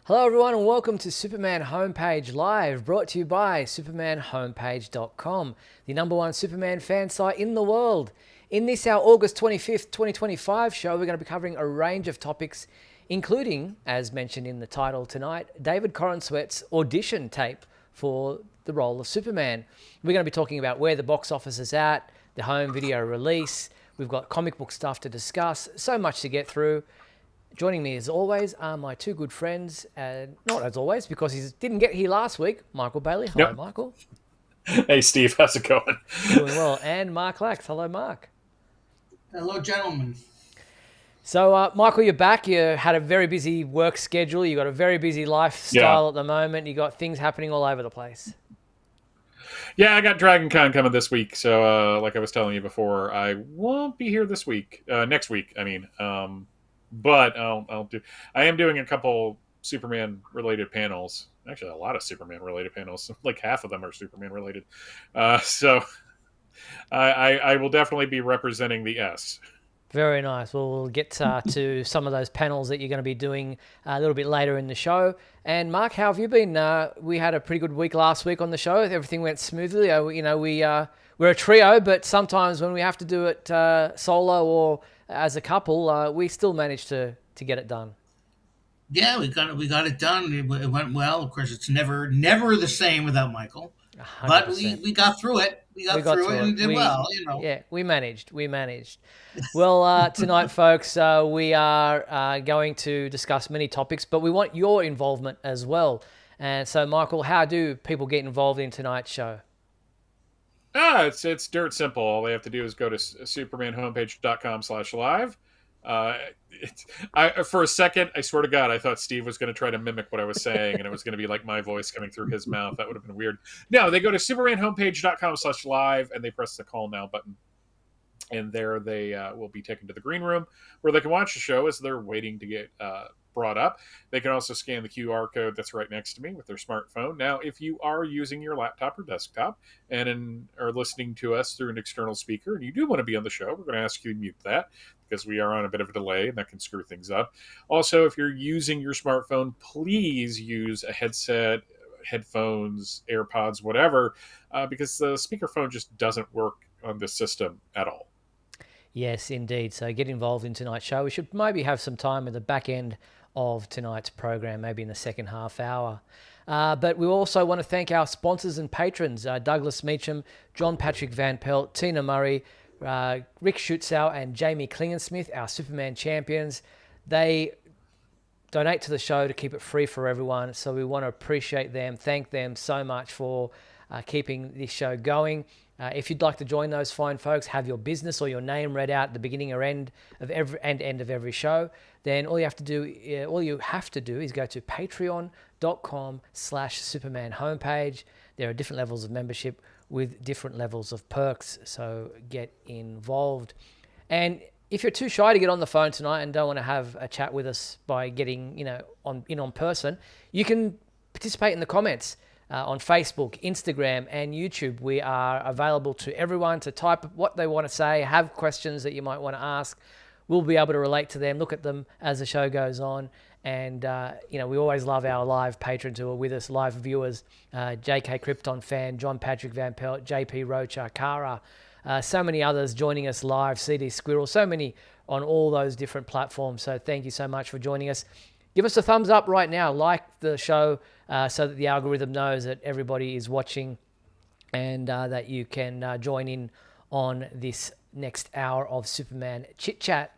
Hello, everyone, and welcome to Superman Homepage Live, brought to you by supermanhomepage.com, the number one Superman fan site in the world. In this, our August 25th, 2025 show, we're going to be covering a range of topics, including, as mentioned in the title tonight, David Corenswet's audition tape for the role of Superman. We're going to be talking about where the box office is at, the home video release. We've got comic book stuff to discuss, so much to get through. Joining me as always are my two good friends, not as always because he didn't get here last week, Michael Bailey. Hello, Yep. Michael. Hey, Steve, how's it going? Doing well. And Mark Lax. Hello, Mark. Hello, gentlemen. So, Michael, you're back. You had a very busy work schedule. You got a very busy Yeah. lifestyle at the moment. You got things happening all over the place. Yeah, I got Dragon Con coming this week. So, like I was telling you before, I won't be here this week. Next week, I mean. But I'll do. I am doing a couple Superman related panels. Actually, a lot of Superman related panels. Like half of them are Superman related. So I will definitely be representing the S. Very nice. Well, we'll get to some of those panels that you're going to be doing a little bit later in the show. And Mark, how have you been? We had a pretty good week last week on the show. Everything went smoothly. We're a trio, but sometimes when we have to do it solo or as a couple, we still manage to get it done. Yeah, we got it done. It went well. Of course, it's never the same without Michael, but we 100%. we got through it. We We got got through it through it. and did well. You know. Yeah, we managed. We managed. Well, tonight, folks, we are going to discuss many topics, but we want your involvement as well. And so, Michael, how do people get involved in tonight's show? It's dirt simple. All they have to do is go to supermanhomepage.com/live. Uh, for a second, I swear to God, I thought Steve was going to try to mimic what I was saying, and it was going to be like my voice coming through his mouth. That would have been weird. No, they go to supermanhomepage.com/live and they press the call now button. And there they will be taken to the green room where they can watch the show as they're waiting to get brought up. They can also scan the QR code that's right next to me with their smartphone. Now, if you are using your laptop or desktop and are listening to us through an external speaker and you do want to be on the show, we're going to ask you to mute that because we are on a bit of a delay and that can screw things up. Also, if you're using your smartphone, please use a headset, headphones, AirPods, whatever, because the speakerphone just doesn't work on this system at all. Yes, indeed. So get involved in tonight's show. We should maybe have some time at the back end of tonight's program, maybe in the second half hour. But we also want to thank our sponsors and patrons, Douglas Meacham, John Patrick Van Pelt, Tina Murray, Rick Schutzow, and Jamie Klingensmith, our Superman champions. They donate to the show to keep it free for everyone. So we want to appreciate them, thank them so much for keeping this show going. If you'd like to join those fine folks, have your business or your name read out at the beginning or end of every show, then all you have to do is go to patreon.com/Superman homepage. There are different levels of membership with different levels of perks, so get involved. And if you're too shy to get on the phone tonight and don't want to have a chat with us by getting on person, you can participate in the comments. On Facebook, Instagram, and YouTube. We are available to everyone to type what they want to say, have questions that you might want to ask. We'll be able to relate to them, look at them as the show goes on. And, we always love our live patrons who are with us, live viewers, JK Krypton fan, John Patrick Van Pelt, JP Rocha, Kara, so many others joining us live, CD Squirrel, so many on all those different platforms. So thank you so much for joining us. Give us a thumbs up right now. Like the show so that the algorithm knows that everybody is watching and that you can join in on this next hour of Superman Chit Chat.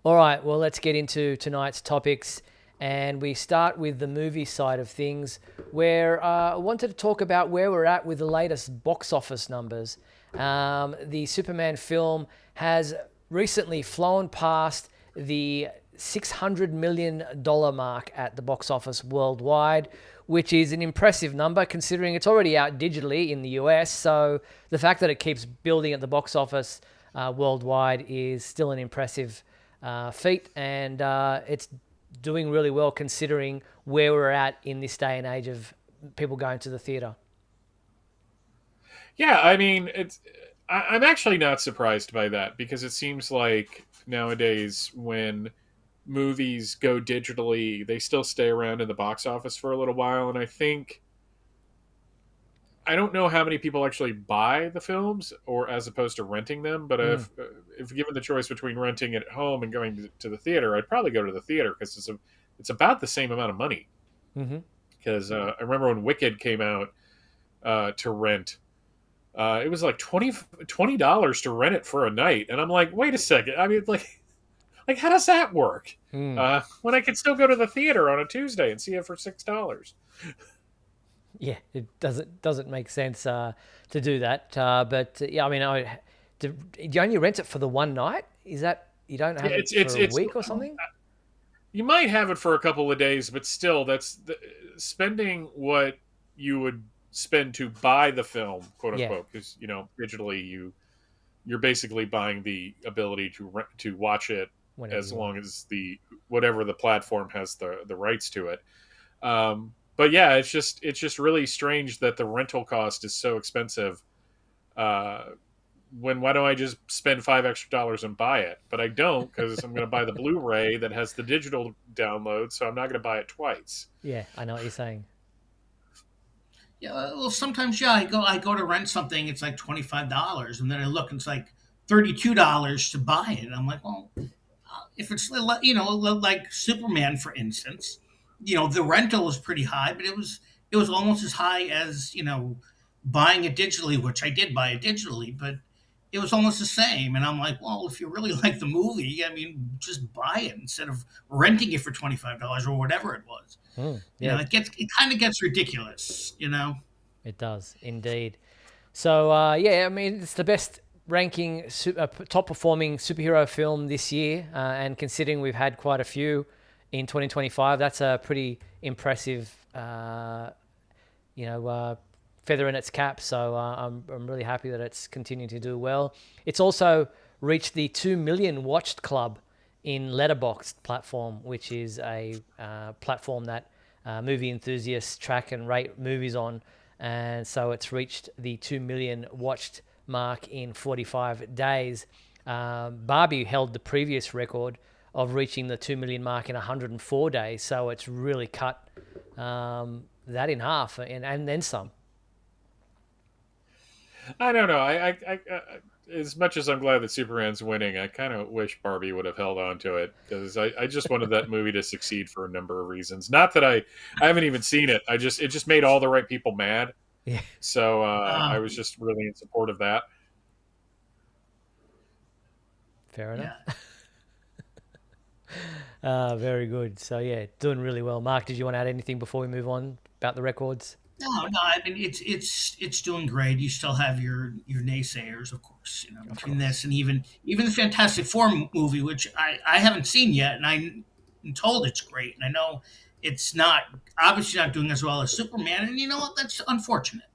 All right, well, let's get into tonight's topics. And we start with the movie side of things, where I wanted to talk about where we're at with the latest box office numbers. The Superman film has recently flown past the $600 million mark at the box office worldwide, which is an impressive number considering it's already out digitally in the US. So the fact that it keeps building at the box office worldwide is still an impressive feat, and it's doing really well considering where we're at in this day and age of people going to the theater. Yeah, I mean, I'm actually not surprised by that because it seems like nowadays when movies go digitally, they still stay around in the box office for a little while. And I don't know how many people actually buy the films or as opposed to renting them. But Mm. if given the choice between renting it at home and going to the theater, I'd probably go to the theater because it's about the same amount of money. Mm-hmm. Because I remember when Wicked came out to rent, it was like $20 to rent it for a night, and I'm like, wait a second. I mean, like how does that work? Mm. When I could still go to the theater on a Tuesday and see it for $6. Yeah, it doesn't make sense to do that. But yeah, I mean, do you only rent it for the one night? Is that you don't have it for a week or something? You might have it for a couple of days, but still, spending what you would spend to buy the film, quote Yeah. unquote, because digitally you're basically buying the ability to watch it Whenever as you long want. as whatever the platform has the rights to it. But yeah, it's just really strange that the rental cost is so expensive. Why don't I just spend $5 extra and buy it? But I don't, because I'm going to buy the Blu-ray that has the digital download, so I'm not going to buy it twice. Yeah, I know what you're saying. Yeah, well, sometimes I go to rent something. It's like $25, and then I look, and it's like $32 to buy it. And I'm like, well, if it's like Superman, for instance, the rental was pretty high, but it was almost as high as buying it digitally, which I did buy it digitally, but it was almost the same. And I'm like, well, if you really like the movie, I mean, just buy it instead of renting it for $25 or whatever it was. Yeah, It kind of gets ridiculous. it does indeed. So yeah, I mean, it's the best ranking top performing superhero film this year, and considering we've had quite a few in 2025, that's a pretty impressive feather in its cap. So I'm really happy that it's continuing to do well. It's also reached the 2 million watched club in Letterboxd platform, which is a platform that movie enthusiasts track and rate movies on. And so it's reached the 2 million watched mark in 45 days. Barbie held the previous record of reaching the 2 million mark in 104 days. So it's really cut that in half and then some. I don't know. I as much as I'm glad that Superman's winning, I kind of wish Barbie would have held on to it, because I just wanted that movie to succeed for a number of reasons. Not that I haven't even seen it. It just made all the right people mad. Yeah. So I was just really in support of that. Fair enough. Yeah. Very good. So yeah, doing really well. Mark, did you want to add anything before we move on about the records? No, no. I mean, it's doing great. You still have your naysayers, of course. Between this and even the Fantastic Four movie, which I haven't seen yet, and I'm told it's great, and I know it's not obviously not doing as well as Superman, and you know what? That's unfortunate,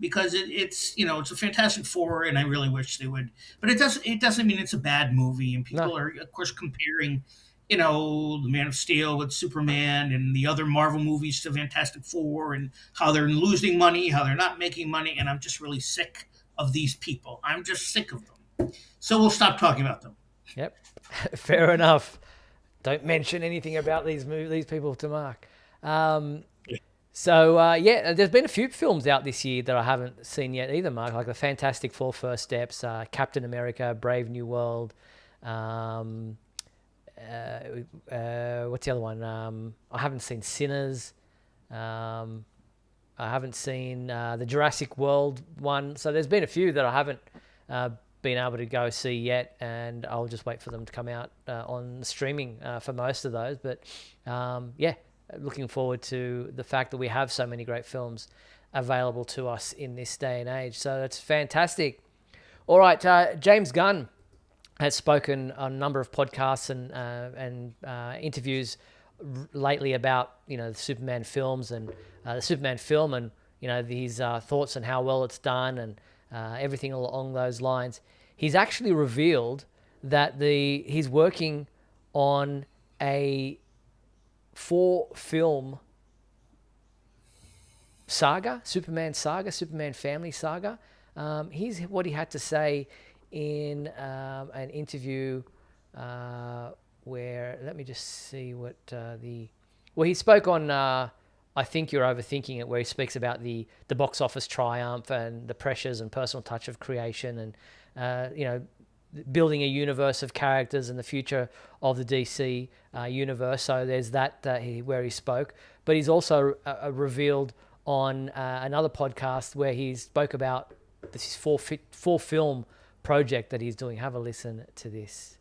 because it's a Fantastic Four, and I really wish they would. But it doesn't mean it's a bad movie, and No. people are of course comparing the Man of Steel with Superman and the other Marvel movies to Fantastic Four, and how they're losing money, how they're not making money, and I'm just really sick of these people. I'm just sick of them. So we'll stop talking about them. Yep. Fair enough. Don't mention anything about these people to Mark. So yeah, there's been a few films out this year that I haven't seen yet either, Mark, like the Fantastic Four: First Steps, Captain America: Brave New World. What's the other one? I haven't seen Sinners. I haven't seen the Jurassic World one. So there's been a few that I haven't been able to go see yet, and I'll just wait for them to come out on streaming for most of those. But yeah, looking forward to the fact that we have so many great films available to us in this day and age. So that's fantastic. All right, James Gunn has spoken on a number of podcasts and interviews lately about the Superman films and the Superman film, and his thoughts on how well it's done and everything along those lines. He's actually revealed that he's working on a 4-film saga, Superman family saga. Here's what he had to say in an interview where, let me just see what he spoke on, I Think You're Overthinking It, where he speaks about the box office triumph and the pressures and personal touch of creation, and building a universe of characters and the future of the DC universe. So there's that where he spoke, but he's also revealed on another podcast where he spoke about this four film project that he's doing. Have a listen to this.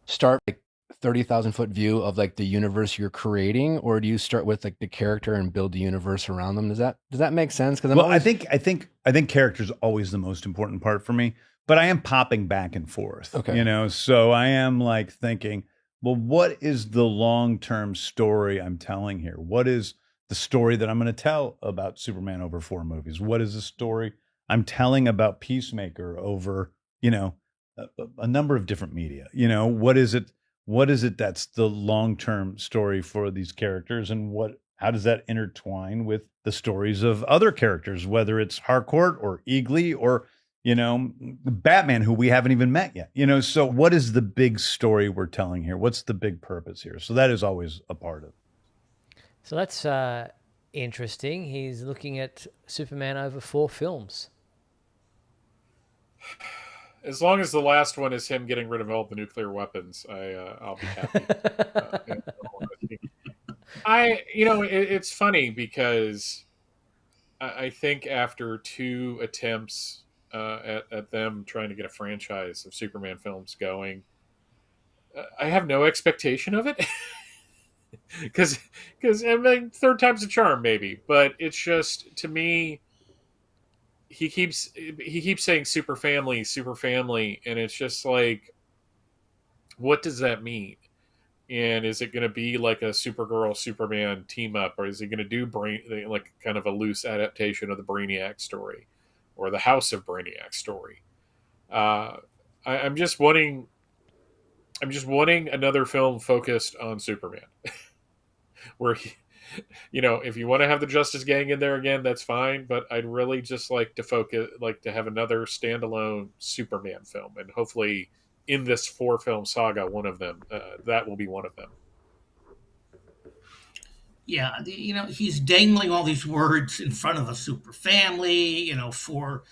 Start like 30,000-foot view of like the universe you're creating, or do you start with like the character and build the universe around them? Does that make sense? Because I think character is always the most important part for me, but I am popping back and forth. Okay. So I am like thinking, well, what is the long-term story I'm telling here? What is the story that I'm going to tell about Superman over 4 movies? What is the story I'm telling about Peacemaker over, a number of different media? What is it? What is it that's the long-term story for these characters, and how does that intertwine with the stories of other characters, whether it's Harcourt or Eagly or, Batman, who we haven't even met yet? So what is the big story we're telling here? What's the big purpose here? So that is always a part of it. So that's interesting. He's looking at Superman over 4 films. As long as the last one is him getting rid of all the nuclear weapons, I'll be happy. It's funny because I think after 2 attempts at them trying to get a franchise of Superman films going, I have no expectation of it. Because I mean, third time's a charm, maybe, but it's just, to me, he keeps saying super family, and it's just like, what does that mean? And is it going to be like a Supergirl Superman team up, or is he going to do like kind of a loose adaptation of the Brainiac story or the House of Brainiac story? I'm just wanting another film focused on Superman, where if you want to have the Justice Gang in there again, that's fine. But I'd really just like to have another standalone Superman film, and hopefully in this 4-film saga, one of them, that will be one of them. Yeah, he's dangling all these words in front of a super family, for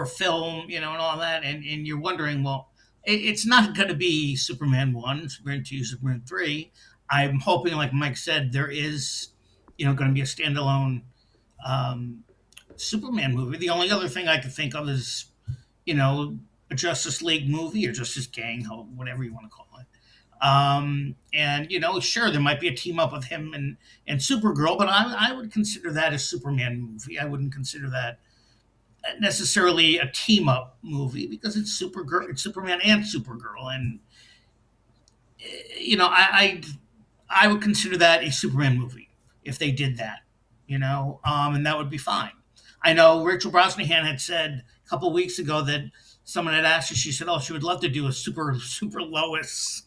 film, and all that, and you're wondering, well, it's not going to be Superman 1, Superman 2, Superman 3. I'm hoping, like Mike said, there is, going to be a standalone Superman movie. The only other thing I could think of is, a Justice League movie or Justice Gang, whatever you want to call it. And sure, there might be a team up of him and Supergirl, but I would consider that a Superman movie. I wouldn't consider that necessarily a team up movie, because it's Superman and Supergirl, and I would consider that a Superman movie if they did that, and that would be fine. I know Rachel Brosnahan had said a couple weeks ago that someone had asked her, she said, she would love to do a super Lois,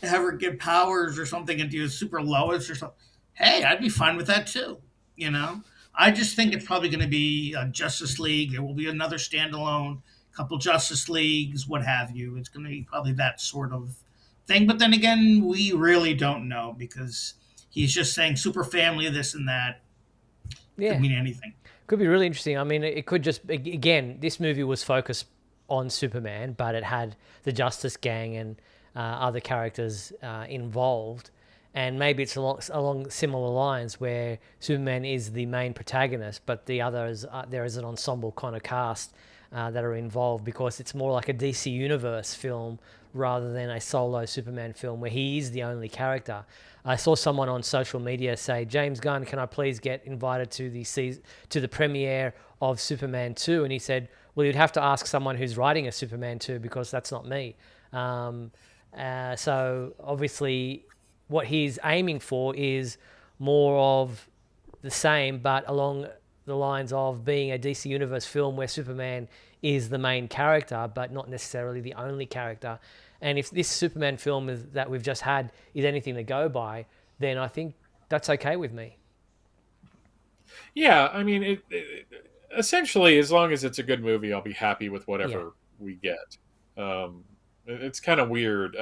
have her get powers or something and do a super Lois or something. Hey, I'd be fine with that too, I just think it's probably going to be a Justice League. There will be another standalone, couple Justice Leagues, what have you. It's going to be probably that sort of thing. But then again, we really don't know, because he's just saying super family, this and that. Yeah. Could mean anything. Could be really interesting. I mean, it could just, again, this movie was focused on Superman, but it had the Justice Gang and other characters involved. And maybe it's along similar lines, where Superman is the main protagonist, but the others, there is an ensemble kind of cast that are involved, because it's more like a DC Universe film rather than a solo Superman film where he is the only character. I saw someone on social media say, James Gunn, can I please get invited to the premiere of Superman 2? And he said, well, you'd have to ask someone who's writing a Superman 2, because that's not me. So obviously what he's aiming for is more of the same, but along the lines of being a DC Universe film where Superman is the main character, but not necessarily the only character. And if this Superman film that we've just had is anything to go by, then I think that's okay with me. Yeah, I mean, it essentially, as long as it's a good movie, I'll be happy with whatever we get. It's kind of weird.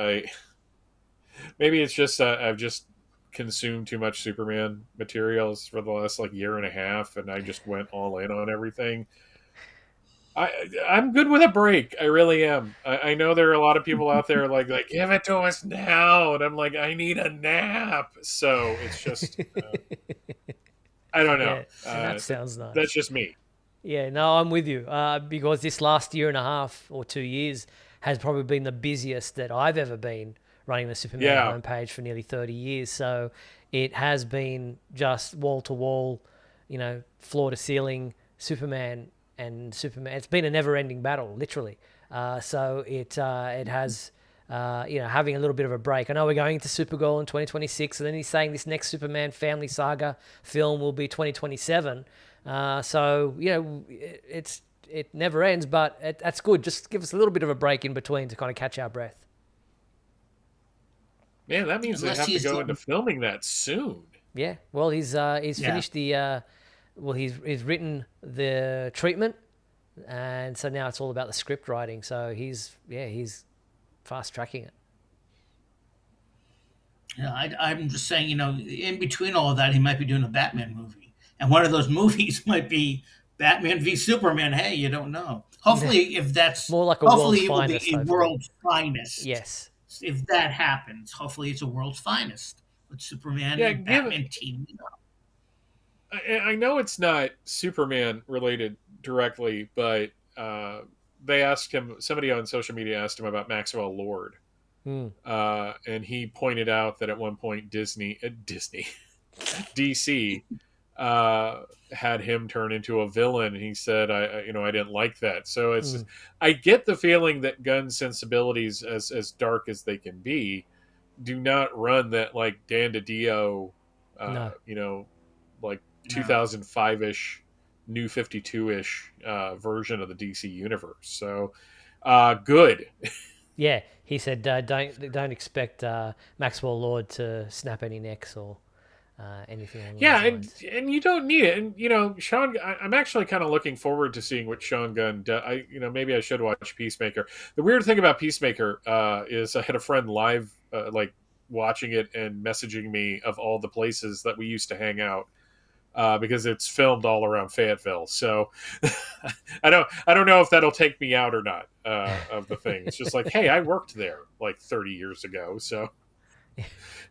Maybe it's just I've just consumed too much Superman materials for the last like year and a half, and I just went all in on everything. I'm good with a break. I really am. I know there are a lot of people out there like give it to us now, and I'm like I need a nap. So it's just I don't know. Yeah, and that sounds That's nice. just me. Yeah, no, I'm with you. Because this last year and a half or 2 years has probably been the busiest that I've ever been running the Superman Yeah, homepage for nearly 30 years. So it has been just wall to wall, floor to ceiling, Superman and Superman. It's been a never ending battle, literally. So it has. Having a little bit of a break. I know we're going into Supergirl in 2026, and then he's saying this next Superman family saga film will be 2027. So it never ends, but that's good. Just give us a little bit of a break in between to kind of catch our breath. man, that means they Unless have to he's go into filming that soon. Yeah. Well, he's yeah. finished he's written the treatment, and so now it's all about the script writing. So he's fast tracking it. Yeah, I'm just saying, in between all of that, he might be doing a Batman movie, and one of those movies might be Batman v Superman. Hey, you don't know. Hopefully, if that's More like a world's hopefully it will be finest, a hopefully. world's finest. Yes. If that happens, hopefully it's a world's finest with Superman Yeah, and Batman teaming up. I know it's not Superman related directly, but they asked him. Somebody on social media asked him about Maxwell Lord, Hmm. and he pointed out that at one point DC, had him turn into a villain, and he said, I didn't like that." So it's just, I get the feeling that Gunn's sensibilities, as dark as they can be, do not run that like Dan DiDio, No. like No. 2005-ish, New 52-ish version of the DC universe. So good. Yeah, he said don't expect Maxwell Lord to snap any necks or anything along Yeah, those lines. and you don't need it. And Sean, I'm actually kind of looking forward to seeing what Sean Gunn does. Maybe I should watch Peacemaker. The weird thing about Peacemaker is I had a friend live like watching it and messaging me of all the places that we used to hang out. Because it's filmed all around Fayetteville, so I don't know if that'll take me out or not of the thing. It's just like, hey, I worked there like 30 years ago, so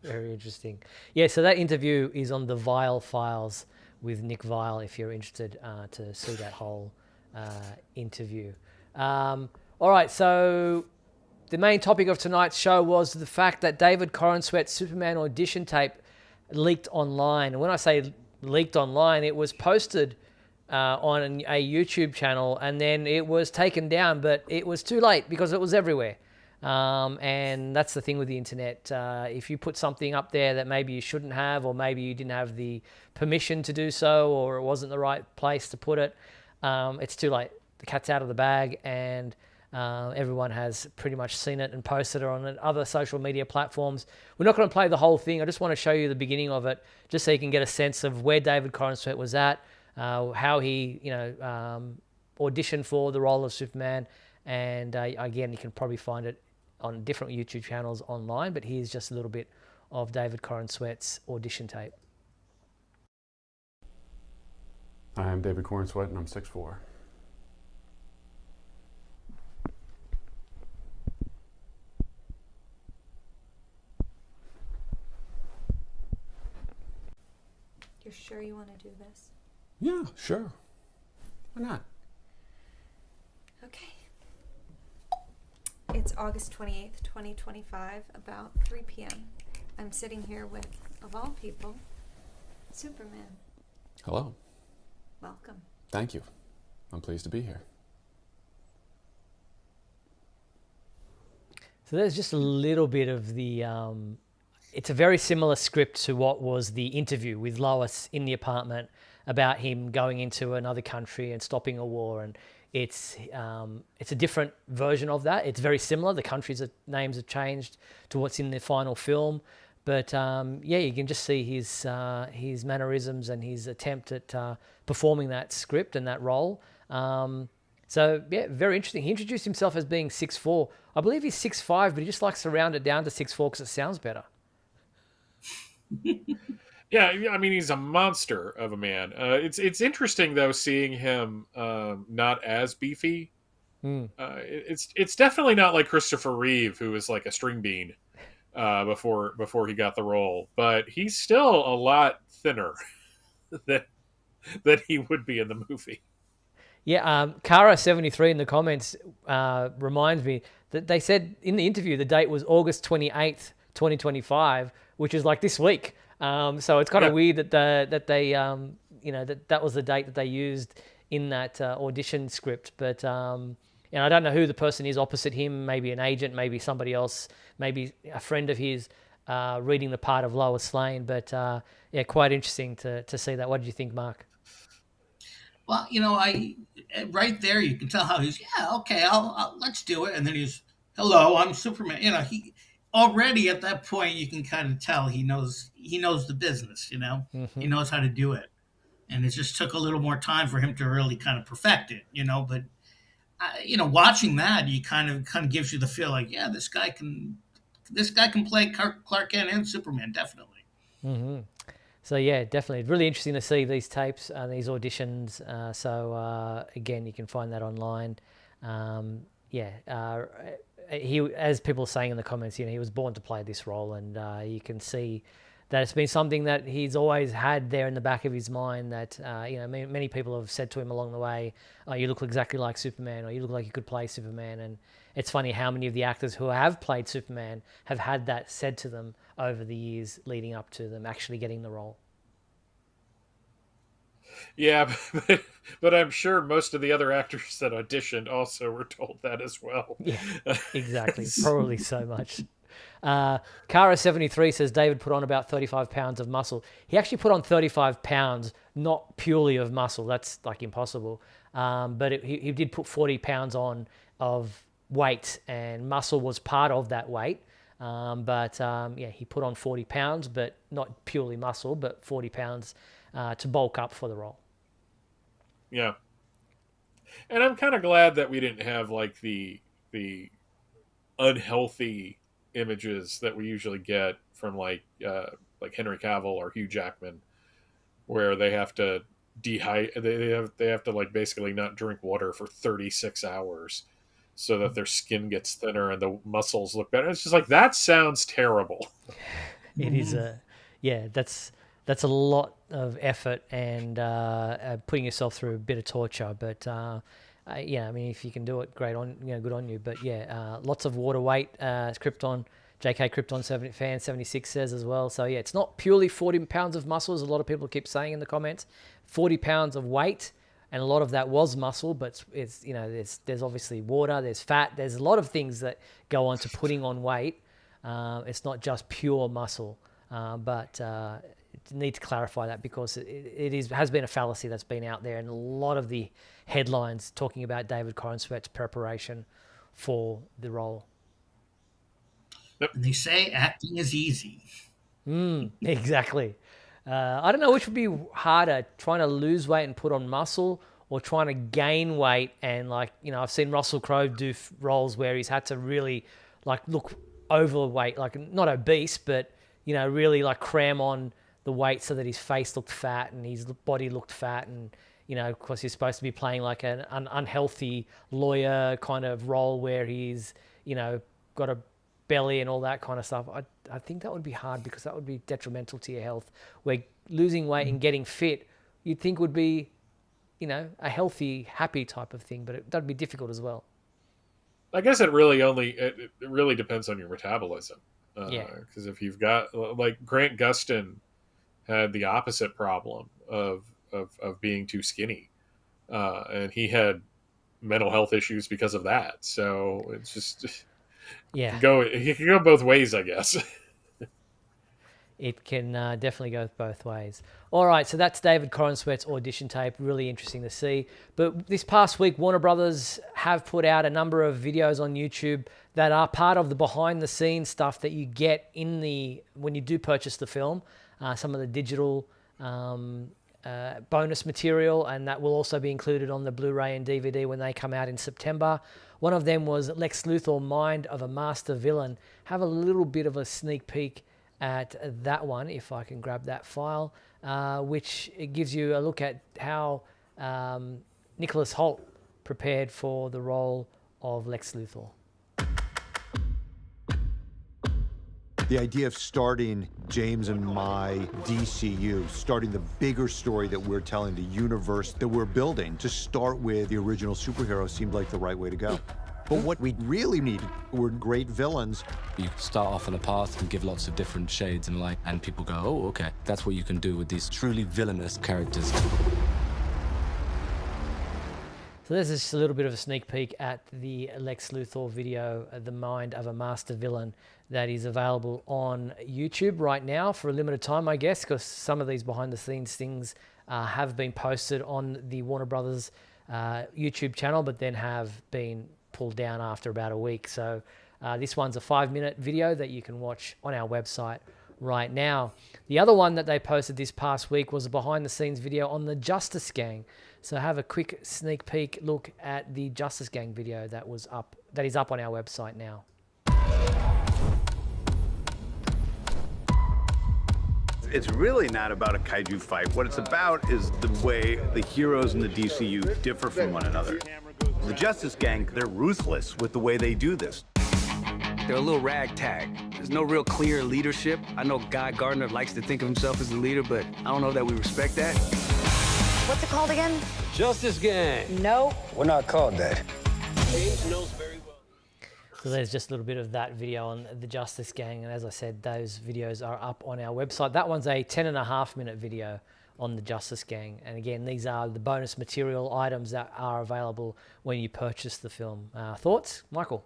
Very interesting. Yeah, so that interview is on the Vile Files with Nick Vile if you're interested to see that whole interview. All right, so the main topic of tonight's show was the fact that David Corenswet's Superman audition tape leaked online. And when I say leaked online, it was posted on a YouTube channel, and then it was taken down, but it was too late because it was everywhere. And that's the thing with the internet. If you put something up there that maybe you shouldn't have, or maybe you didn't have the permission to do so, or it wasn't the right place to put it, it's too late. The cat's out of the bag, and everyone has pretty much seen it and posted it on other social media platforms. We're not going to play the whole thing. I just want to show you the beginning of it, just so you can get a sense of where David Corenswet was at, how he, auditioned for the role of Superman. And again, you can probably find it on different YouTube channels online, but here's just a little bit of David Corenswet's audition tape. I am David Corenswet, and I'm 6'4". You're sure you want to do this? Yeah, sure. Why not? Okay. It's August 28th, 2025, about 3 p.m. I'm sitting here with, of all people, Superman. Hello. Welcome. Thank you. I'm pleased to be here. So there's just a little bit of the... it's a very similar script to what was the interview with Lois in the apartment about him going into another country and stopping a war. And it's a different version of that. It's very similar. The countries' names have changed to what's in the final film. But you can just see his mannerisms and his attempt at performing that script and that role. Very interesting. He introduced himself as being 6'4". I believe he's 6'5", but he just likes to round it down to 6'4" because it sounds better. Yeah, I mean, he's a monster of a man. It's interesting though seeing him not as beefy. It's definitely not like Christopher Reeve, who was like a string bean before he got the role, but he's still a lot thinner than he would be in the movie. Yeah, Kara73 in the comments reminds me that they said in the interview the date was August 28th, 2025, which is like this week. So it's kind of weird that they that was the date that they used in that audition script. But and I don't know who the person is opposite him. Maybe an agent, maybe somebody else, maybe a friend of his reading the part of Lois Lane. But yeah, quite interesting to see that. What did you think, Mark? Well, I right there you can tell how he's okay. I'll let's do it, and then he's hello, I'm Superman. He already at that point you can kind of tell he knows the business. He knows how to do it, and it just took a little more time for him to really kind of perfect it. But watching that, you kind of gives you the feel like this guy can play Clark Kent and Superman definitely. Mm-hmm. So yeah, definitely really interesting to see these tapes, these auditions. So again, you can find that online. He, as people are saying in the comments, he was born to play this role, and you can see that it's been something that he's always had there in the back of his mind. That many people have said to him along the way, "Oh, you look exactly like Superman," or "You look like you could play Superman." And it's funny how many of the actors who have played Superman have had that said to them over the years leading up to them actually getting the role. Yeah, but I'm sure most of the other actors that auditioned also were told that as well. Yeah, exactly. Probably so much. Kara73 says David put on about 35 pounds of muscle. He actually put on 35 pounds, not purely of muscle. That's like impossible. But he did put 40 pounds on of weight, and muscle was part of that weight. He put on 40 pounds, but not purely muscle, but 40 pounds to bulk up for the role. Yeah. And I'm kind of glad that we didn't have like the unhealthy images that we usually get from like Henry Cavill or Hugh Jackman, where they have to they have to like basically not drink water for 36 hours so that their skin gets thinner and the muscles look better. It's just like, that sounds terrible. It is that's a lot of effort and putting yourself through a bit of torture. But I mean, if you can do it, great on good on you. But lots of water weight. Krypton, JK Krypton fan 76 says as well. So yeah, it's not purely 40 pounds of muscle, as a lot of people keep saying in the comments. 40 pounds of weight, and a lot of that was muscle. But it's there's obviously water, there's fat, there's a lot of things that go on to putting on weight. It's not just pure muscle, but need to clarify that, because it has been a fallacy that's been out there, and a lot of the headlines talking about David Corenswet's preparation for the role. And they say acting is easy. Exactly. I don't know which would be harder, trying to lose weight and put on muscle, or trying to gain weight. And I've seen Russell Crowe do roles where he's had to really look overweight, not obese, but really cram on the weight so that his face looked fat and his body looked fat. And of course he's supposed to be playing like an unhealthy lawyer kind of role where he's got a belly and all that kind of stuff. I think that would be hard, because that would be detrimental to your health, where losing weight and getting fit you'd think would be a healthy, happy type of thing, but that'd be difficult as well. I guess it really depends on your metabolism. Because if you've got, like, Grant Gustin had the opposite problem of being too skinny, and he had mental health issues because of that. So it's just he can go both ways, I guess. It can definitely go both ways. All right, so that's David Corenswet's audition tape. Really interesting to see. But this past week, Warner Brothers have put out a number of videos on YouTube that are part of the behind-the-scenes stuff that you get when you do purchase the film. Some of the digital bonus material, and that will also be included on the Blu-ray and DVD when they come out in September. One of them was Lex Luthor, Mind of a Master Villain. Have a little bit of a sneak peek at that one, if I can grab that file, which it gives you a look at how Nicholas Hoult prepared for the role of Lex Luthor. The idea of starting James and my DCU, starting the bigger story that we're telling, the universe that we're building, to start with the original superheroes seemed like the right way to go. But what we really needed were great villains. You start off on a path and give lots of different shades and light, and people go, oh, okay, that's what you can do with these truly villainous characters. So there's just a little bit of a sneak peek at the Lex Luthor video, The Mind of a Master Villain, that is available on YouTube right now for a limited time, I guess, because some of these behind-the-scenes things have been posted on the Warner Brothers YouTube channel, but then have been pulled down after about a week. So this one's a 5-minute video that you can watch on our website right now. The other one that they posted this past week was a behind-the-scenes video on the Justice Gang. So have a quick sneak peek look at the Justice Gang video that is up on our website now. It's really not about a kaiju fight. What it's about is the way the heroes in the DCU differ from one another. The Justice Gang, they're ruthless with the way they do this. They're a little ragtag. There's no real clear leadership. I know Guy Gardner likes to think of himself as the leader, but I don't know that we respect that. What's it called again? Justice Gang. No. We're not called that. James knows very well. So there's just a little bit of that video on the Justice Gang. And as I said, those videos are up on our website. That one's a 10.5-minute video on the Justice Gang. And again, these are the bonus material items that are available when you purchase the film. Thoughts, Michael?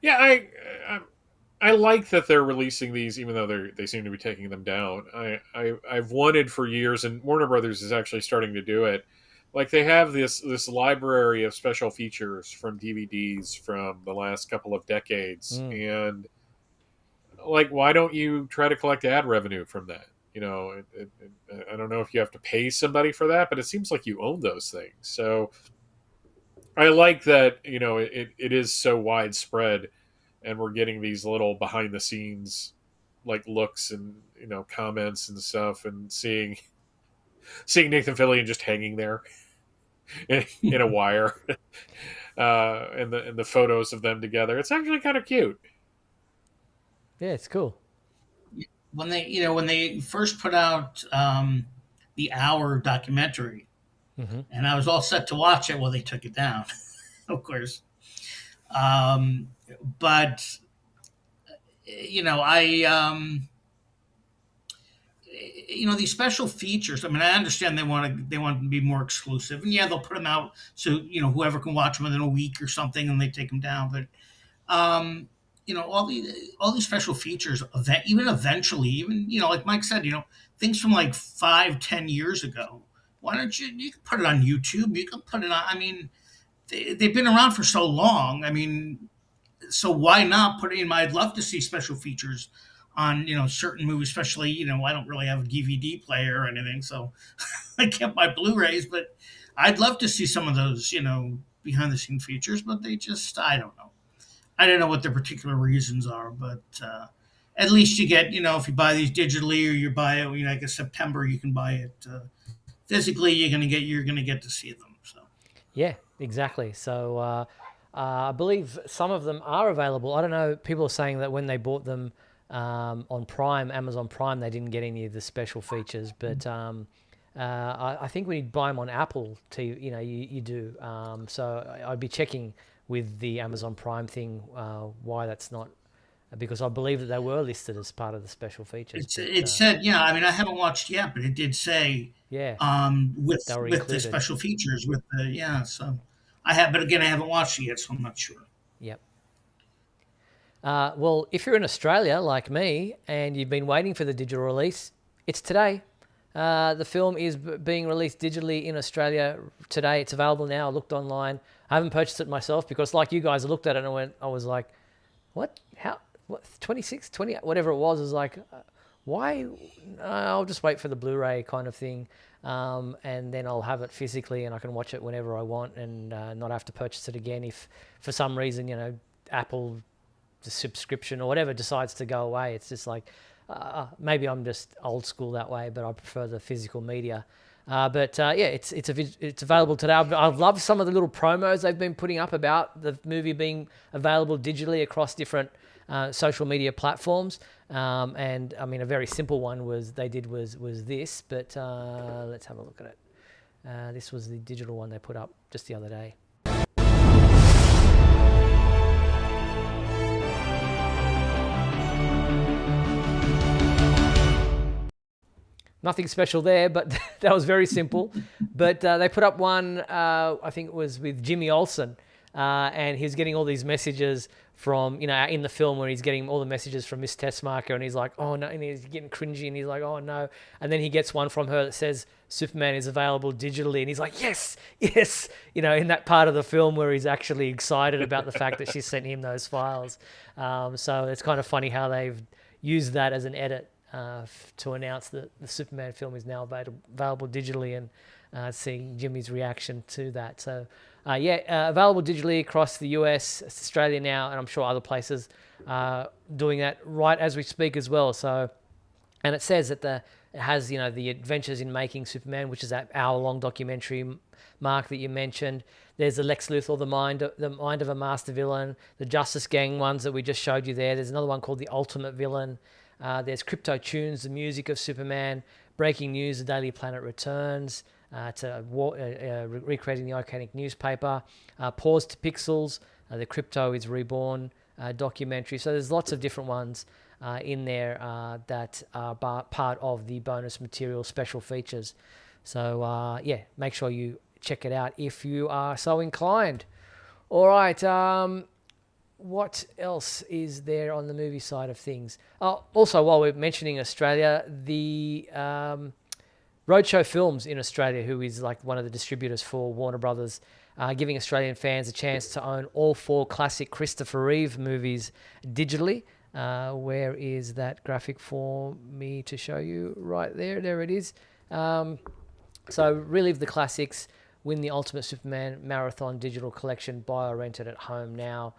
Yeah, I like that they're releasing these, even though they seem to be taking them down. I've wanted for years, and Warner Brothers is actually starting to do it. Like, they have this library of special features from DVDs from the last couple of decades, and like, why don't you try to collect ad revenue from that? You know, I don't know if you have to pay somebody for that, but it seems like you own those things. So I like that, you know, it is so widespread, and we're getting these little behind the scenes like looks and, you know, comments and stuff, and seeing Nathan Fillion just hanging there in a wire, and the photos of them together. It's actually kind of cute. Yeah, it's cool. When they first put out the Hour documentary, and I was all set to watch it, well, they took it down, of course. But you know, these special features, I mean, I understand they want to be more exclusive, and yeah, they'll put them out so, you know, whoever can watch them within a week or something, and they take them down. But you know, all these special features, even eventually, even, you know, like Mike said, you know, things from like 5-10 years ago, why don't you can put it on YouTube, you can put it on, I mean, they've been around for so long. I mean, so why not put in? I'd love to see special features on, you know, certain movies, especially, you know, I don't really have a DVD player or anything, so I kept my Blu-rays, but I'd love to see some of those, you know, behind the scene features, but they just, I don't know what their particular reasons are, but at least you get, you know, if you buy these digitally, or you buy it, you know, like in September, you can buy it physically, you're gonna get to see them. So yeah, exactly. So I believe some of them are available. I don't know, people are saying that when they bought them on Prime, Amazon Prime, they didn't get any of the special features, but I think when you buy them on Apple TV, you know, you do. So I'd be checking with the Amazon Prime thing why that's not, because I believe that they were listed as part of the special features. It said, yeah, I mean, I haven't watched yet, but it did say, yeah, with the special features, with the, yeah, so I have, but again, I haven't watched it yet, so I'm not sure. Yep. Well, if you're in Australia like me and you've been waiting for the digital release, it's today. The film is being released digitally in Australia today. It's available now. I looked online. I haven't purchased it myself because, like you guys, I looked at it and I was like, what? How? What? 26, 20, whatever it was. I was like, why? I'll just wait for the Blu-ray kind of thing, and then I'll have it physically and I can watch it whenever I want and not have to purchase it again if for some reason, Apple the subscription or whatever decides to go away. It's just like, maybe I'm just old school that way, but I prefer the physical media. It's available today. I've loved some of the little promos they've been putting up about the movie being available digitally across different social media platforms. And I mean, a very simple one was this, but let's have a look at it. This was the digital one they put up just the other day. Nothing special there, but that was very simple. But they put up one, I think it was with Jimmy Olsen, and he's getting all these messages from, in the film where he's getting all the messages from Miss Tessmacher, and he's like, oh no, and he's getting cringy, and he's like, oh no. And then he gets one from her that says, Superman is available digitally, and he's like, yes, in that part of the film where he's actually excited about the fact that she sent him those files. So it's kind of funny how they've used that as an edit to announce that the Superman film is now available digitally, and seeing Jimmy's reaction to that. So, available digitally across the US, Australia now, and I'm sure other places doing that right as we speak as well. So, and it says that it has the Adventures in Making Superman, which is that hour-long documentary, Mark, that you mentioned. There's the Lex Luthor, the mind of a master villain, the Justice Gang ones that we just showed you there. There's another one called The Ultimate Villain. There's Crypto Tunes, the music of Superman, Breaking News, The Daily Planet returns, recreating the iconic newspaper, Pause to Pixels, the Crypto is Reborn documentary. So there's lots of different ones in there that are part of the bonus material special features. So make sure you check it out if you are so inclined. All right. What else is there on the movie side of things? Also, while we're mentioning Australia, the Roadshow Films in Australia, who is like one of the distributors for Warner Brothers, giving Australian fans a chance to own all 4 classic Christopher Reeve movies digitally. Where is that graphic for me to show you? Right there. There it is. So relive the classics, win the Ultimate Superman Marathon Digital Collection, buy or rent it at home now.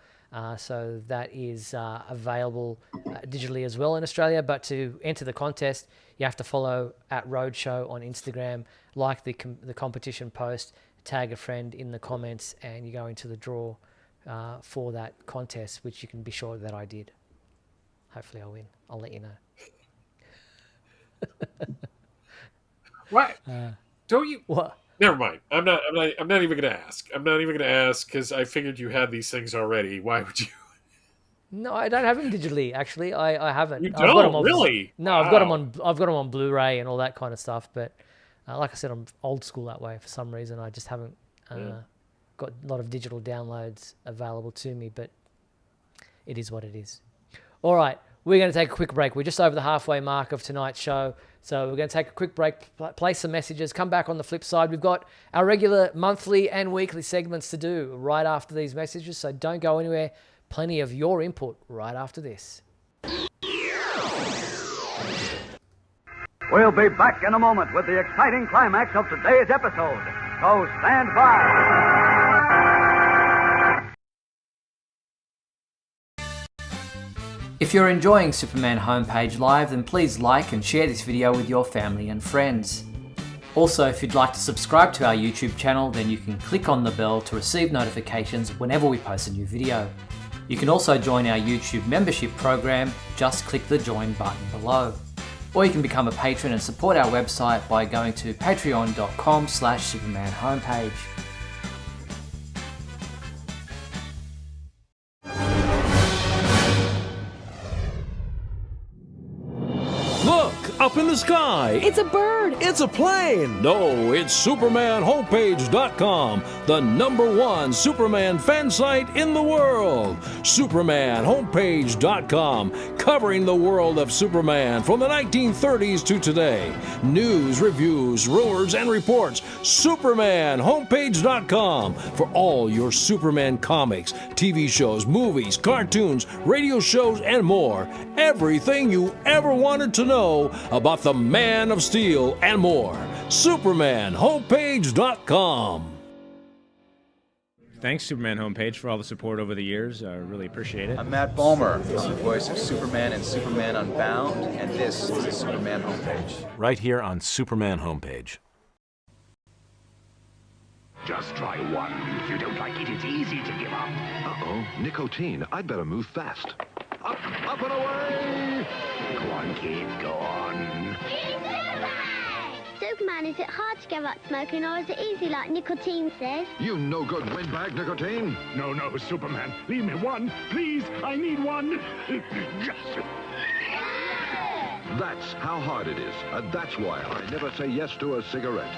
So that is available digitally as well in Australia. But to enter the contest, you have to follow @Roadshow on Instagram, like the competition post, tag a friend in the comments, and you go into the draw for that contest, which you can be sure that I did. Hopefully I'll win. I'll let you know. What? Don't you? What? Never mind. I'm not even going to ask. I'm not even going to ask because I figured you had these things already. Why would you? No, I don't have them digitally. Actually, I haven't. You I've got them on, really? No, Wow. I've got them on Blu-ray and all that kind of stuff. But like I said, I'm old school that way for some reason. I just haven't got a lot of digital downloads available to me. But it is what it is. All right, we're going to take a quick break. We're just over the halfway mark of tonight's show. So we're going to take a quick break, play some messages, come back on the flip side. We've got our regular monthly and weekly segments to do right after these messages. So don't go anywhere. Plenty of your input right after this. We'll be back in a moment with the exciting climax of today's episode. So stand by. If you're enjoying Superman Homepage Live, then please like and share this video with your family and friends. Also, if you'd like to subscribe to our YouTube channel, then you can click on the bell to receive notifications whenever we post a new video. You can also join our YouTube membership program, just click the join button below. Or you can become a patron and support our website by going to patreon.com/Superman Homepage. Look, up in the the sky. It's a bird. It's a plane. No, it's SupermanHomepage.com, the #1 Superman fan site in the world. SupermanHomepage.com, covering the world of Superman from the 1930s to today. News, reviews, rumors, and reports. SupermanHomepage.com for all your Superman comics, TV shows, movies, cartoons, radio shows, and more. Everything you ever wanted to know about the Man of Steel and more. SupermanHomepage.com. Thanks, Superman Homepage, for all the support over the years. I really appreciate it. I'm Matt Bomer, the voice of Superman and Superman Unbound, and this is the Superman Homepage. Right here on Superman Homepage. Just try one. If you don't like it, it's easy to give up. Uh-oh, nicotine. I'd better move fast. Up and away! Go on, kid, go on. Superman, is it hard to give up smoking, or is it easy like nicotine says? You no good windbag, nicotine. No, Superman. Leave me one. Please, I need one. That's how hard it is. That's why I never say yes to a cigarette.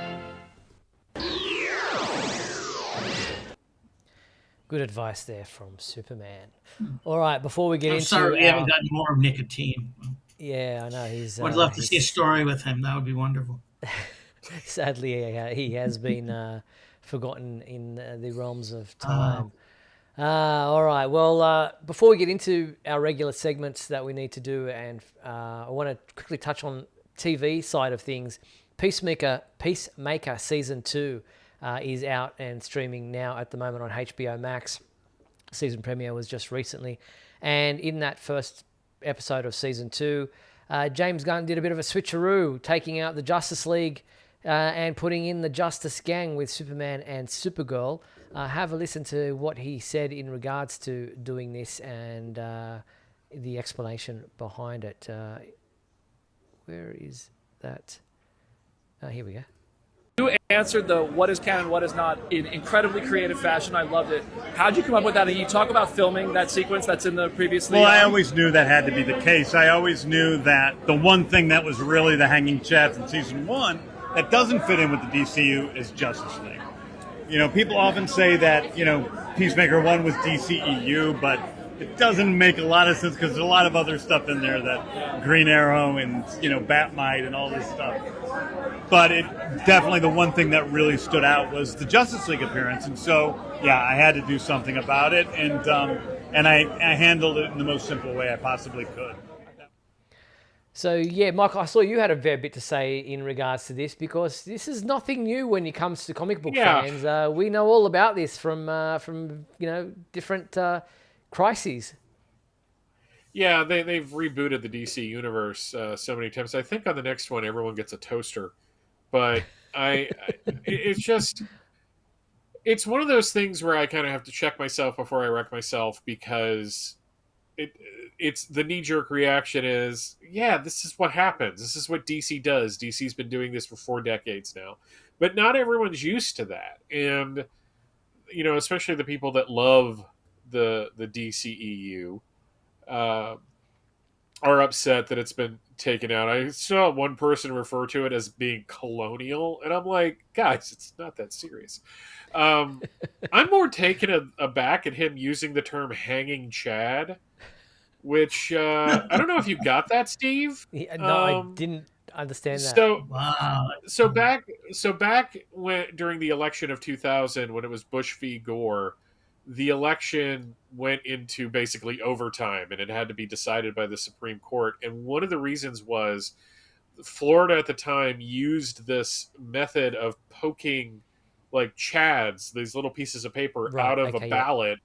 Good advice there from Superman. All right, before we get I'm into sorry we haven't gotten more of nicotine. Yeah, I know. I'd love to see a story with him. That would be wonderful. Sadly, he has been forgotten in the realms of time. All right. Well, before we get into our regular segments that we need to do, and I want to quickly touch on TV side of things. Peacemaker Season 2 is out and streaming now at the moment on HBO Max. Season premiere was just recently. And in that first episode of Season 2, James Gunn did a bit of a switcheroo, taking out the Justice League and putting in the Justice Gang with Superman and Supergirl. Have a listen to what he said in regards to doing this and the explanation behind it. Where is that? Here we go. You answered the what is canon, what is not in incredibly creative fashion. I loved it. How'd you come up with that? And you talk about filming that sequence that's in the previously. Well, I always knew that had to be the case. I always knew that the one thing that was really the hanging chads in season 1 that doesn't fit in with the DCU is Justice League. You know, people often say that, you know, Peacemaker 1 was DCEU, but it doesn't make a lot of sense because there's a lot of other stuff in there that Green Arrow and, you know, Batmite and all this stuff. But it definitely the one thing that really stood out was the Justice League appearance, and so yeah, I had to do something about it, and I handled it in the most simple way I possibly could. So yeah, Michael, I saw you had a fair bit to say in regards to this because this is nothing new when it comes to comic book fans. We know all about this from you know different crises. Yeah, they've rebooted the DC universe so many times. I think on the next one, everyone gets a toaster. But it's one of those things where I kind of have to check myself before I wreck myself because it's the knee-jerk reaction is, yeah, this is what happens. This is what DC does. DC's been doing this for 4 decades now. But not everyone's used to that. And, you know, especially the people that love the DCEU are upset that it's been taken out. I saw one person refer to it as being colonial, and I'm like, guys, it's not that serious. I'm more taken aback at him using the term hanging Chad, which I don't know if you got that, Steve. Yeah, no, I didn't understand that. So, wow. So back when during the election of 2000, when it was Bush v. Gore, the election went into basically overtime and it had to be decided by the Supreme Court. And one of the reasons was Florida at the time used this method of poking like chads, these little pieces of paper out of a ballot.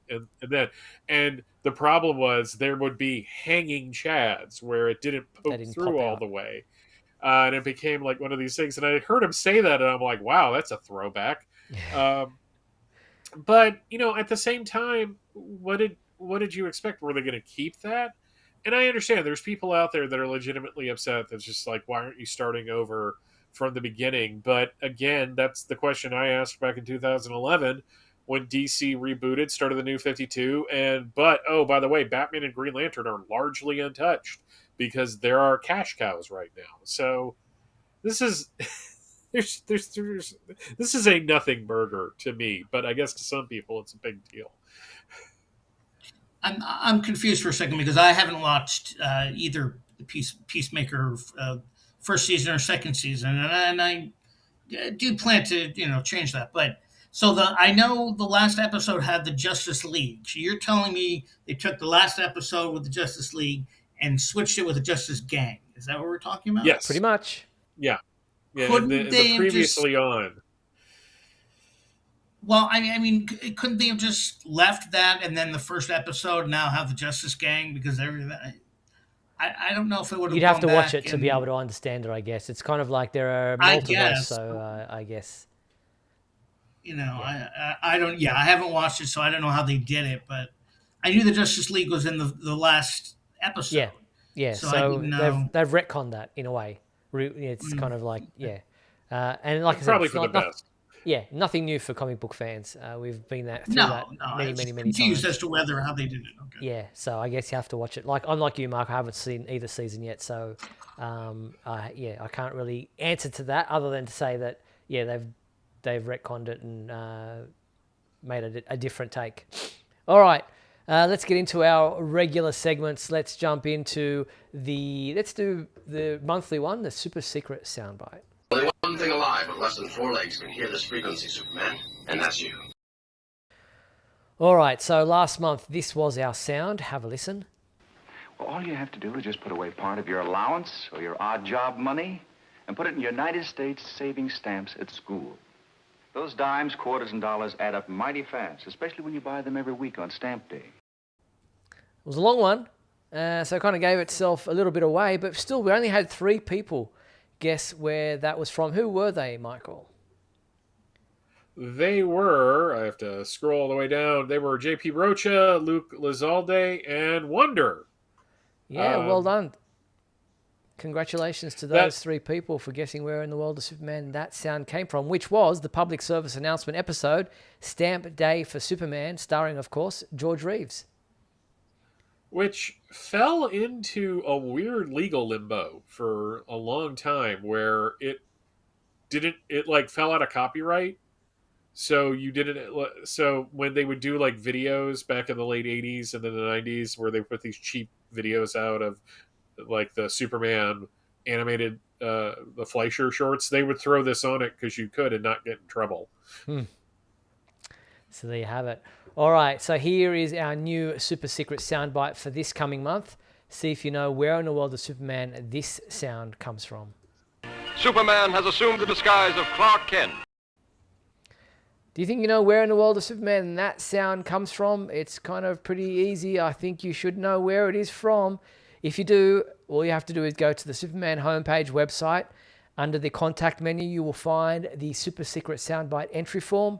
And the problem was there would be hanging chads where it didn't poke through all the way. And it became like one of these things. And I heard him say that and I'm like, wow, that's a throwback. But, you know, at the same time, what did you expect? Were they going to keep that? And I understand there's people out there that are legitimately upset. That's just like, why aren't you starting over from the beginning? But again, that's the question I asked back in 2011 when DC rebooted, started the New 52. But by the way, Batman and Green Lantern are largely untouched because there are cash cows right now. So this is there's this is a nothing burger to me, but I guess to some people it's a big deal. I'm confused for a second because I haven't watched either the Peacemaker first season or second season, and I do plan to change that. But so I know the last episode had the Justice League. So you're telling me they took the last episode with the Justice League and switched it with the Justice Gang? Is that what we're talking about? Yes, pretty much. Yeah, Couldn't the they have previously on. Well, I mean, couldn't they have just left that and then the first episode now have the Justice Gang because everything? I don't know if it would. You'd have to watch it to be able to understand it. I guess it's kind of like there are multiverse, so I guess. I don't. Yeah, I haven't watched it, so I don't know how they did it. But I knew the Justice League was in the last episode. Yeah. So they've retconned that in a way. It's kind of like and like I said, probably for the best. Yeah, nothing new for comic book fans. We've been through that many confused times. as to how they did it. Okay. Yeah, so I guess you have to watch it. Like unlike you, Mark, I haven't seen either season yet, so I can't really answer to that other than to say that they've retconned it and made it a different take. All right, let's get into our regular segments. Let's jump into let's do the monthly one, the Super Secret Sound-Byte. Only one thing alive with less than 4 legs can hear this frequency, Superman, and that's you. All right, so last month, this was our sound. Have a listen. Well, all you have to do is just put away part of your allowance or your odd job money and put it in United States savings stamps at school. Those dimes, quarters, and dollars add up mighty fast, especially when you buy them every week on stamp day. It was a long one, so it kind of gave itself a little bit away, but still, we only had 3 people guess where that was from. Who were they, Michael? They were, I have to scroll all the way down, they were J.P. Rocha, Luke Lizalde, and Wonder. Yeah, well done. Congratulations to those 3 people for guessing where in the world of Superman that sound came from, which was the public service announcement episode, Stamp Day for Superman, starring, of course, George Reeves. Which fell into a weird legal limbo for a long time where it fell out of copyright. So so when they would do like videos back in the late 80s and then the 90s where they put these cheap videos out of like the Superman animated, the Fleischer shorts, they would throw this on it because you could and not get in trouble. So there you have it. All right, so here is our new Super Secret Soundbite for this coming month. See if you know where in the world of Superman this sound comes from. Superman has assumed the disguise of Clark Kent. Do you think you know where in the world of Superman that sound comes from? It's kind of pretty easy. I think you should know where it is from. If you do, all you have to do is go to the Superman homepage website. Under the contact menu, you will find the Super Secret Soundbite entry form.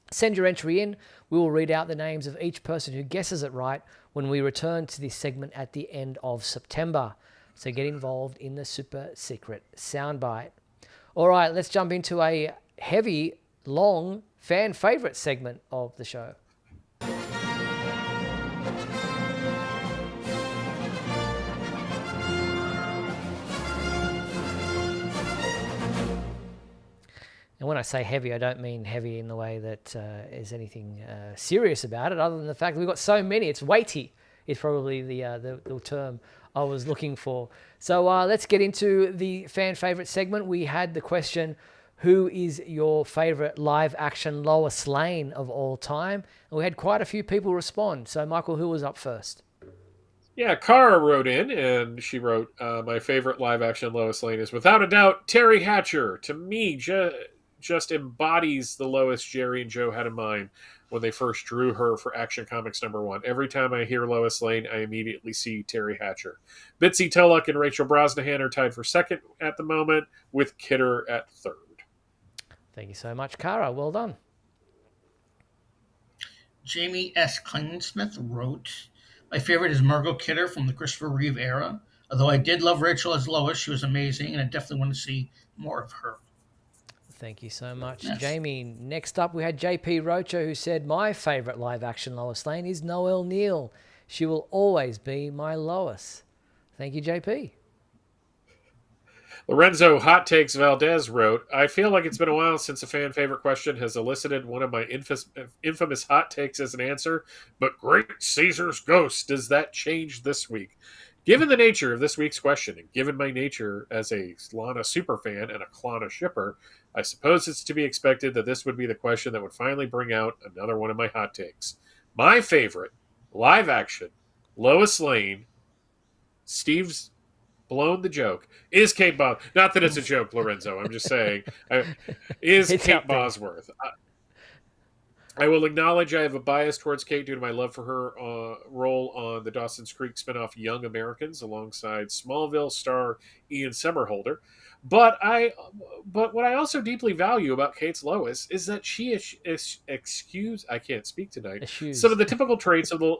Send your entry in. We will read out the names of each person who guesses it right when we return to this segment at the end of September. So get involved in the Super Secret Soundbite. All right, let's jump into a heavy, long, fan favorite segment of the show. And when I say heavy, I don't mean heavy in the way that is anything serious about it, other than the fact that we've got so many. It's weighty is probably the term I was looking for. So let's get into the fan favorite segment. We had the question, who is your favorite live action Lois Lane of all time? And we had quite a few people respond. So Michael, who was up first? Yeah, Cara wrote in, and she wrote, my favorite live action Lois Lane is without a doubt Terry Hatcher. To me, just embodies the Lois Jerry and Joe had in mind when they first drew her for Action Comics #1. Every time I hear Lois Lane, I immediately see Terry Hatcher. Bitsy Tulloch and Rachel Brosnahan are tied for second at the moment, with Kidder at third. Thank you so much, Cara. Well done. Jamie S. Klingsmith wrote, my favorite is Margot Kidder from the Christopher Reeve era. Although I did love Rachel as Lois, she was amazing, and I definitely want to see more of her. Thank you so much, yes. Jamie. Next up, we had J.P. Rocha, who said, my favorite live-action Lois Lane is Noelle Neal. She will always be my Lois. Thank you, J.P. Lorenzo Hot Takes Valdez wrote, I feel like it's been a while since a fan favorite question has elicited one of my infamous hot takes as an answer, but Great Caesar's Ghost, does that change this week? Given the nature of this week's question, and given my nature as a Lana superfan and a Klana shipper, I suppose it's to be expected that this would be the question that would finally bring out another one of my hot takes. My favorite, live action, Lois Lane, Steve's blown the joke, is Kate Bos. Not that it's a joke, Lorenzo. I'm just saying, is It's Kate out there. Bosworth. I will acknowledge I have a bias towards Kate due to my love for her role on the Dawson's Creek spinoff Young Americans alongside Smallville star Ian Somerhalder. But what I also deeply value about Kate's Lois is that she I can't speak tonight. Eschews. Some of the typical traits of the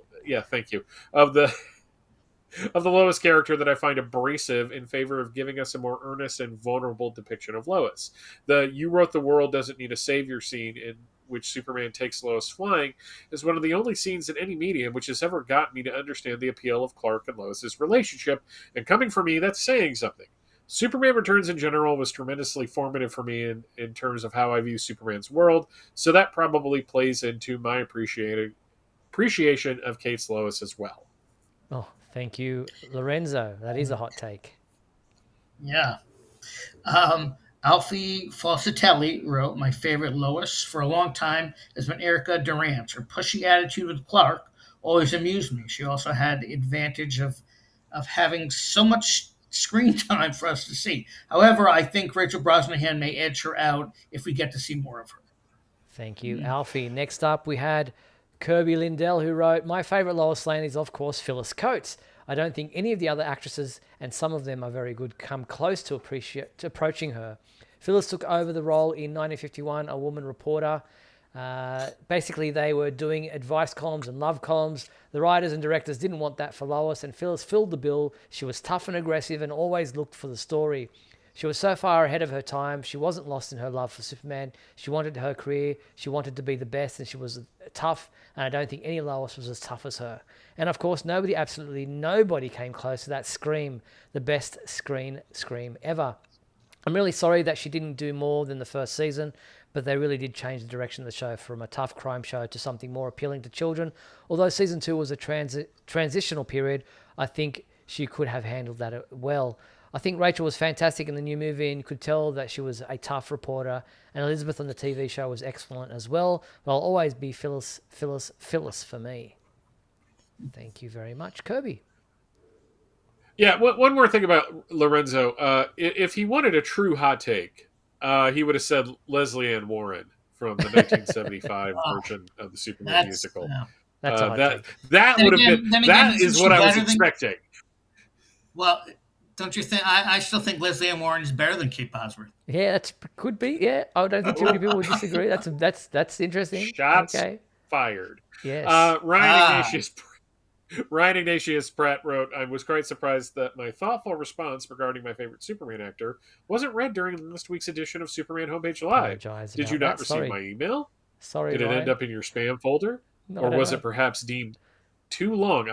Lois character that I find abrasive in favor of giving us a more earnest and vulnerable depiction of Lois. The "you wrote the world doesn't need a savior" scene in which Superman takes Lois flying is one of the only scenes in any medium which has ever gotten me to understand the appeal of Clark and Lois's relationship, and coming from me, that's saying something. Superman Returns in general was tremendously formative for me in terms of how I view Superman's world, so that probably plays into my appreciation of Kate's Lois as well. Oh, thank you, Lorenzo. That is a hot take. Yeah. Alfie Falsatelli wrote, my favorite Lois for a long time has been Erica Durant. Her pushy attitude with Clark always amused me. She also had the advantage of having so much screen time for us to see. However, I think Rachel Brosnahan may edge her out if we get to see more of her. Thank you, Alfie. Next up, we had Kirby Lindell, who wrote, my favorite Lois Lane is, of course, Phyllis Coates. I don't think any of the other actresses, and some of them are very good, come close to approaching her. Phyllis took over the role in 1951, A Woman Reporter. Basically, they were doing advice columns and love columns. The writers and directors didn't want that for Lois, and Phyllis filled the bill. She was tough and aggressive and always looked for the story. She was so far ahead of her time. She wasn't lost in her love for Superman. She wanted her career. She wanted to be the best, and she was tough, and I don't think any Lois was as tough as her. And of course, absolutely nobody came close to that scream, the best screen ever. I'm really sorry that she didn't do more than the first season, but they really did change the direction of the show from a tough crime show to something more appealing to children. Although season 2 was a transitional period, I think she could have handled that well. I think Rachel was fantastic in the new movie and could tell that she was a tough reporter, and Elizabeth on the TV show was excellent as well. But I'll always be Phyllis for me. Thank you very much, Kirby. Yeah, one more thing about Lorenzo. If he wanted a true hot take, he would have said Leslie Ann Warren from the 1975 version of the Superman musical. Yeah. That's a hot take. That would have been. That is what I was expecting. Well, don't you think? I still think Leslie Ann Warren is better than Kate Bosworth. Yeah, that could be. Yeah, I don't think too many people would disagree. That's interesting. Shots fired. Yes. Ryan Ignatius Pratt wrote, I was quite surprised that my thoughtful response regarding my favorite Superman actor wasn't read during last week's edition of Superman Homepage Live. Did you not receive my email? Sorry, Did it end up in your spam folder? No, or was it perhaps deemed too long?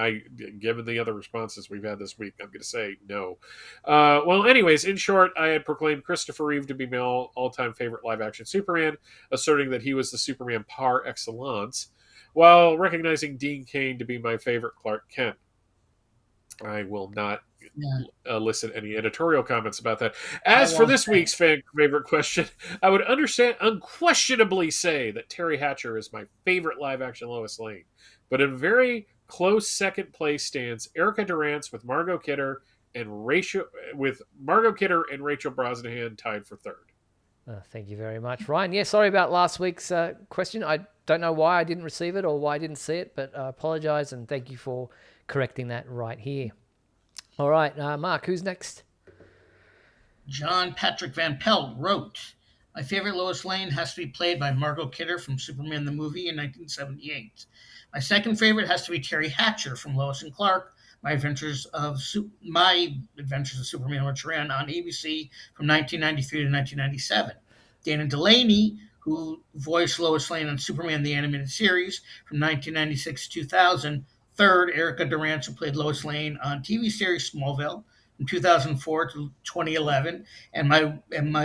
Given the other responses we've had this week, I'm going to say no. Well, anyways, in short, I had proclaimed Christopher Reeve to be my all-time favorite live-action Superman, asserting that he was the Superman par excellence, while recognizing Dean Cain to be my favorite Clark Kent. I will not elicit any editorial comments about that. As for this week's fan favorite question, I would unquestionably say that Terry Hatcher is my favorite live-action Lois Lane. But in very close second place stands Erica Durance with Margot Kidder and Rachel Brosnahan tied for third. Thank you very much, Ryan. Yeah, sorry about last week's question. I don't know why I didn't receive it or why I didn't see it, but I apologize and thank you for correcting that right here. All right, Mark, who's next? John Patrick Van Pelt wrote, my favorite Lois Lane has to be played by Margot Kidder from Superman the Movie in 1978. My second favorite has to be Terry Hatcher from Lois and Clark, My Adventures of Superman, which ran on ABC from 1993 to 1997. Dana Delaney, who voiced Lois Lane on Superman the Animated Series from 1996 to 2000. Third, Erica Durance, who played Lois Lane on TV series Smallville from 2004 to 2011, and my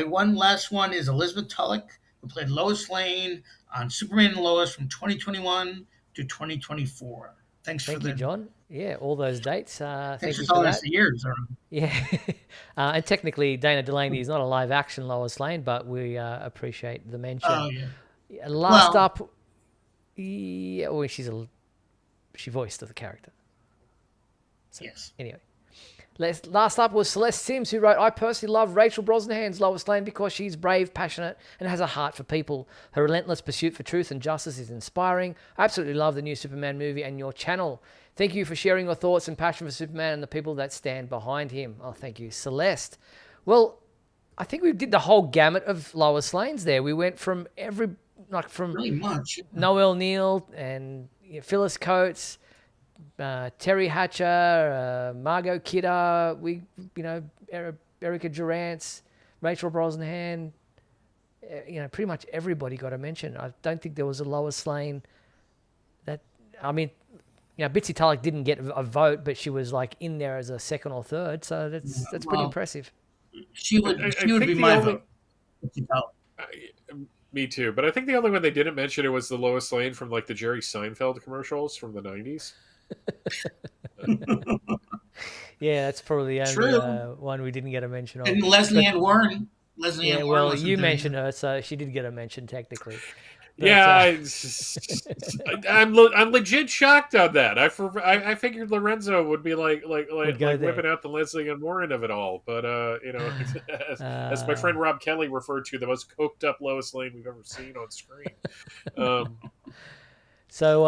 one last one is Elizabeth Tulloch, who played Lois Lane on Superman and Lois from 2021 to 2024. Thanks Thank for you, the John. Yeah, all those dates. thanks Thank for you for telling us that. the years. Yeah. And technically, Dana Delaney is not a live action Lois Lane, but we appreciate the mention. Oh yeah. Last Well- up, yeah, well, she voiced the character. So, yes. Anyway. Last up was Celeste Sims, who wrote, I personally love Rachel Brosnahan's Lois Lane because she's brave, passionate, and has a heart for people. Her relentless pursuit for truth and justice is inspiring. I absolutely love the new Superman movie and your channel. Thank you for sharing your thoughts and passion for Superman and the people that stand behind him. Oh, thank you, Celeste. Well, I think we did the whole gamut of Lois Lanes there. We went from Really much. Noel Neal and Phyllis Coates, Terry Hatcher, Margot Kidder, Erica Durance, Rachel Brosnahan. Pretty much everybody got a mention. I don't think there was a Lois Lane Bitsy Tulloch didn't get a vote, but she was like in there as a second or third, so that's pretty impressive. She would be my vote. Me too, but I think the only one they didn't mention it was the Lois Lane from like the Jerry Seinfeld commercials from the 90s. Yeah, that's probably the only one we didn't get a mention of. And Leslie Ann Warren. You mentioned her, so she did get a mention technically. But, yeah, I'm legit shocked on that. I figured Lorenzo would be like whipping out the Leslie Ann Warren of it all, but as my friend Rob Kelly referred to, the most coked up Lois Lane we've ever seen on screen. So,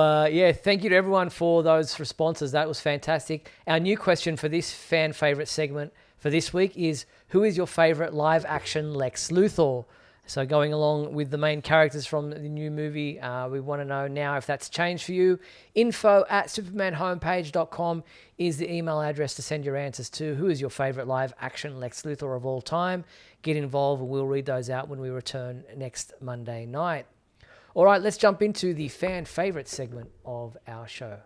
thank you to everyone for those responses. That was fantastic. Our new question for this fan favorite segment for this week is, who is your favorite live action Lex Luthor? So going along with the main characters from the new movie, we want to know now if that's changed for you. info@supermanhomepage.com is the email address to send your answers to. Who is your favorite live action Lex Luthor of all time? Get involved and we'll read those out when we return next Monday night. All right, let's jump into the fan favorite segment of our show.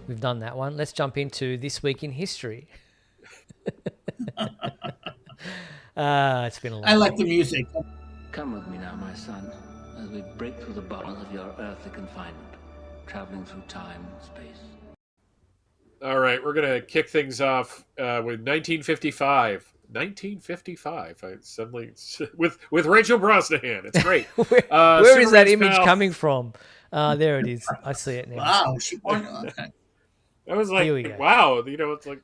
We've done that one. Let's jump into This Week in History. It's been a long I like the music. Come with me now, my son, as we break through the bars of your earthly confinement, traveling through time and space. All right, we're going to kick things off with 1955. 1955. I suddenly with Rachel Brosnahan. It's great. Where is that image coming from? There it is. I see it now. Wow, she pointed. Okay. I was like, wow, it's like.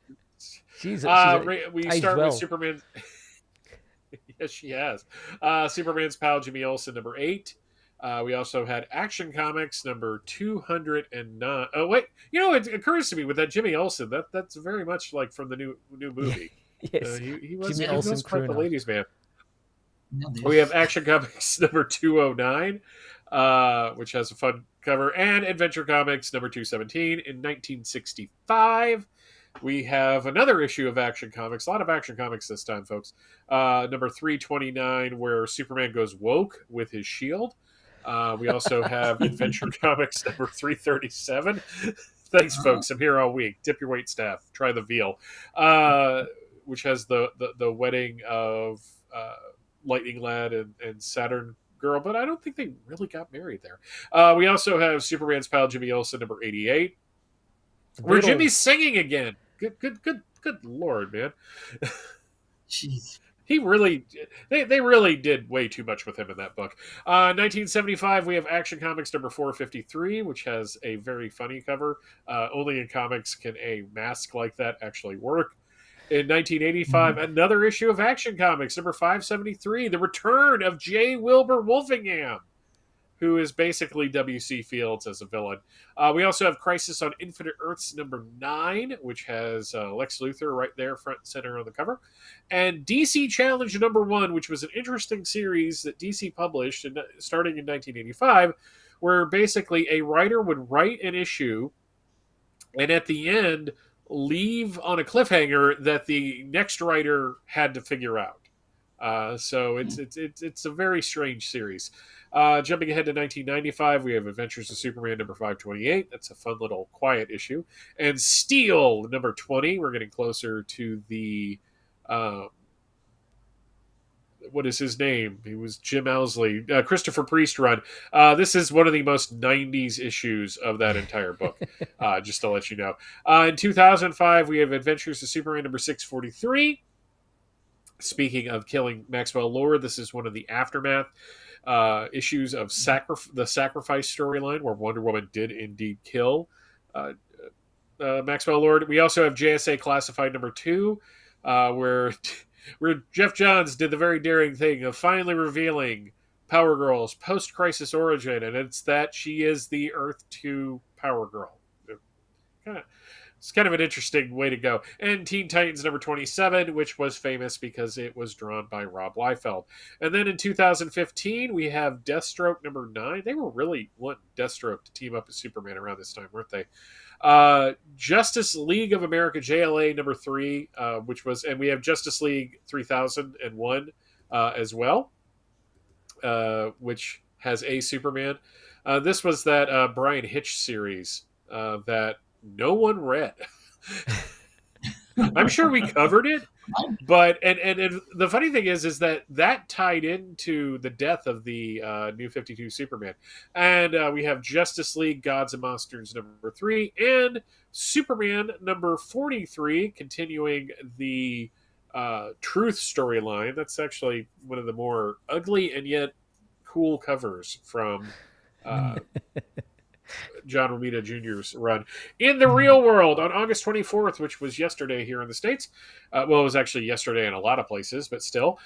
We start with Superman. Yes, she has. Superman's pal Jimmy Olsen, number 8. We also had Action Comics number 209. Oh wait, it occurs to me with that Jimmy Olsen that's very much like from the new movie. Yes, he was Jimmy Olsen, quite the ladies' man. We have Action Comics number 209, which has a fun cover, and Adventure Comics number 217 in 1965. We have another issue of Action Comics, a lot of Action Comics this time, folks. Number 329, where Superman goes woke with his shield. We also have Adventure Comics number 337. Thanks, folks. I'm here all week. Tip your wait staff. Try the veal. Which has the wedding of Lightning Lad and Saturn Girl, but I don't think they really got married there. We also have Superman's pal Jimmy Olsen, number 88. Where Jimmy's singing again. Good Lord, man. Jeez. They really did way too much with him in that book. 1975, we have Action Comics number 453, which has a very funny cover. Only in comics can a mask like that actually work. In 1985, another issue of Action Comics number 573, the return of J. Wilbur Wolfingham, who is basically W.C. Fields as a villain. We also have Crisis on Infinite Earths number 9, which has Lex Luthor right there, front and center on the cover. And DC Challenge number 1, which was an interesting series that DC published starting in 1985, where basically a writer would write an issue and at the end leave on a cliffhanger that the next writer had to figure out. So it's a very strange series. Jumping ahead to 1995, we have Adventures of Superman number 528. That's a fun little quiet issue. And Steel number 20. We're getting closer to the what is his name? He was Jim Owsley, Christopher Priest run. This is one of the most 90s issues of that entire book, just to let you know. In 2005, we have Adventures of Superman number 643. Speaking of killing Maxwell Lord, this is one of the aftermath issues of the Sacrifice storyline, where Wonder Woman did indeed kill Maxwell Lord. We also have JSA Classified number 2, where Jeff Johns did the very daring thing of finally revealing Power Girl's post-crisis origin, and it's that she is the Earth 2 Power Girl. It's kind of an interesting way to go. And Teen Titans number 27, which was famous because it was drawn by Rob Liefeld. And then in 2015, we have Deathstroke number 9. They were really wanting Deathstroke to team up with Superman around this time, weren't they? Justice League of America JLA number 3, and we have Justice League 3001 as well, which has a Superman. This was that Brian Hitch series that no one read. I'm sure we covered it, but and the funny thing is that tied into the death of the New 52 Superman. And we have Justice League Gods and Monsters number 3 and Superman number 43, continuing the Truth storyline. That's actually one of the more ugly and yet cool covers from John Romita Jr.'s run. In the real world, on August 24th, which was yesterday here in the States. It was actually yesterday in a lot of places, but still.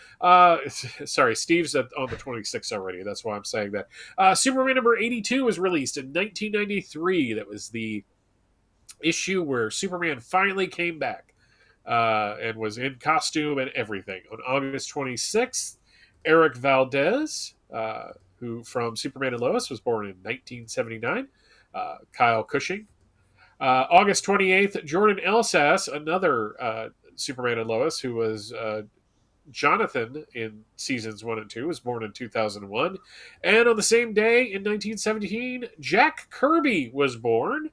Sorry, Steve's on the 26th already. That's why I'm saying that. Superman number 82 was released in 1993. That was the issue where Superman finally came back and was in costume and everything. On August 26th, Eric Valdez, who from Superman and Lois was born in 1979. Kyle Cushing. August 28th, Jordan Elsas, another Superman and Lois, who was Jonathan in seasons 1 and 2, was born in 2001. And on the same day in 1917, Jack Kirby was born.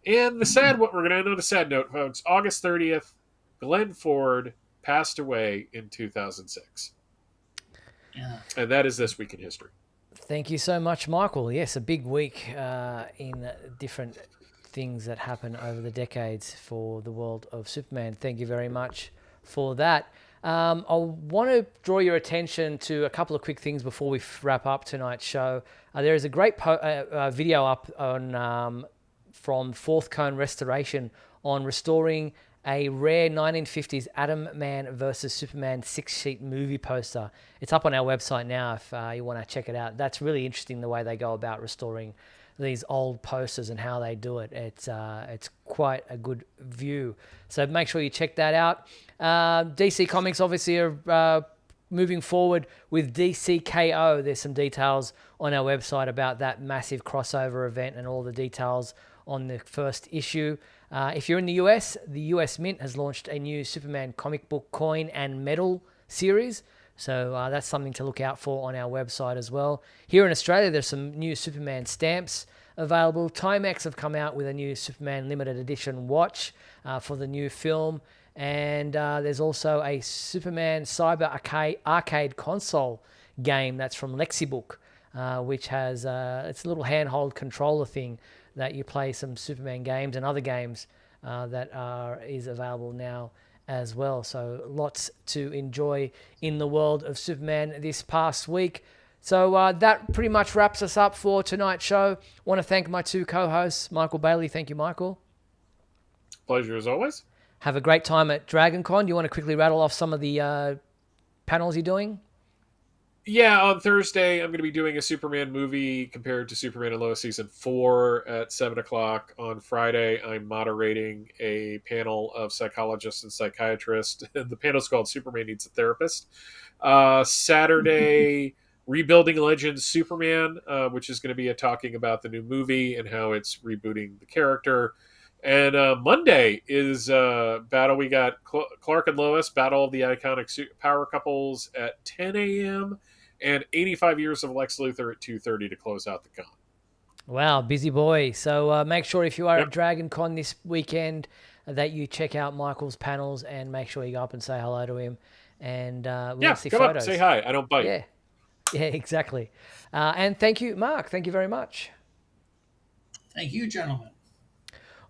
And we're going to end on a sad note, folks. August 30th, Glenn Ford passed away in 2006. Yeah. And that is This Week in History. Thank you so much, Michael. Yes, a big week in different things that happen over the decades for the world of Superman. Thank you very much for that. I want to draw your attention to a couple of quick things before we wrap up tonight's show. There is a great video up on from Fourth Cone Restoration on restoring a rare 1950s Atom Man versus Superman 6-sheet movie poster. It's up on our website now if you want to check it out. That's really interesting, the way they go about restoring these old posters and how they do it. It's quite a good view. So make sure you check that out. DC Comics obviously are moving forward with DCKO. There's some details on our website about that massive crossover event and all the details on the first issue. If you're in the US, the US Mint has launched a new Superman comic book coin and medal series. So that's something to look out for on our website as well. Here in Australia, there's some new Superman stamps available. Timex have come out with a new Superman limited edition watch for the new film. And there's also a Superman Cyber Arcade console game that's from Lexibook, which has it's a little handheld controller thing that you play some Superman games and other games that is available now as well. So lots to enjoy in the world of Superman this past week. So that pretty much wraps us up for tonight's show. Want to thank my two co-hosts, Michael Bailey. Thank you, Michael. Pleasure as always. Have a great time at DragonCon. Do you want to quickly rattle off some of the panels you're doing? Yeah, on Thursday, I'm going to be doing a Superman movie compared to Superman and Lois Season 4 at 7 o'clock. On Friday, I'm moderating a panel of psychologists and psychiatrists. The panel's called Superman Needs a Therapist. Saturday, Rebuilding Legends Superman, which is going to be talking about the new movie and how it's rebooting the character. And Monday is battle. We got Clark and Lois, Battle of the Iconic Power Couples at 10 a.m. and 85 years of Lex Luthor at 2:30 to close out the con. Wow, busy boy. So make sure if you are at Dragon Con this weekend that you check out Michael's panels and make sure you go up and say hello to him. And we'll see come photos. Up, say hi. I don't bite. Yeah, exactly. And thank you, Mark. Thank you very much. Thank you, gentlemen.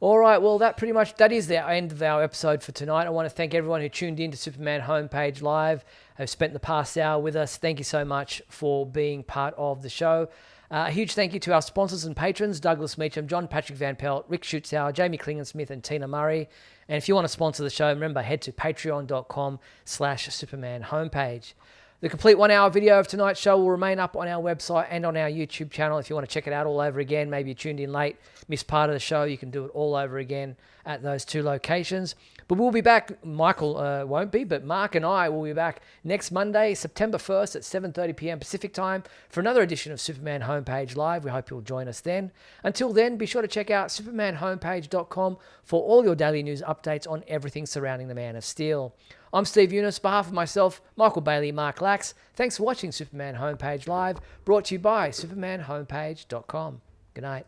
All right, well, that is the end of our episode for tonight. I want to thank everyone who tuned in to Superman Homepage Live, who spent the past hour with us. Thank you so much for being part of the show. A huge thank you to our sponsors and patrons, Douglas Meacham, John Patrick Van Pelt, Rick Schutzauer, Jamie Klingensmith, and Tina Murray. And if you want to sponsor the show, remember, head to patreon.com/Superman Homepage. The complete 1 hour video of tonight's show will remain up on our website and on our YouTube channel. If you want to check it out all over again, maybe you tuned in late, missed part of the show, you can do it all over again at those two locations. But we'll be back. Michael won't be, but Mark and I will be back next Monday, September 1st at 7:30 p.m. Pacific time for another edition of Superman Homepage Live. We hope you'll join us then. Until then, be sure to check out supermanhomepage.com for all your daily news updates on everything surrounding the Man of Steel. I'm Steve Eunice. On behalf of myself, Michael Bailey, Mark Lax, thanks for watching Superman Homepage Live, brought to you by supermanhomepage.com. Good night.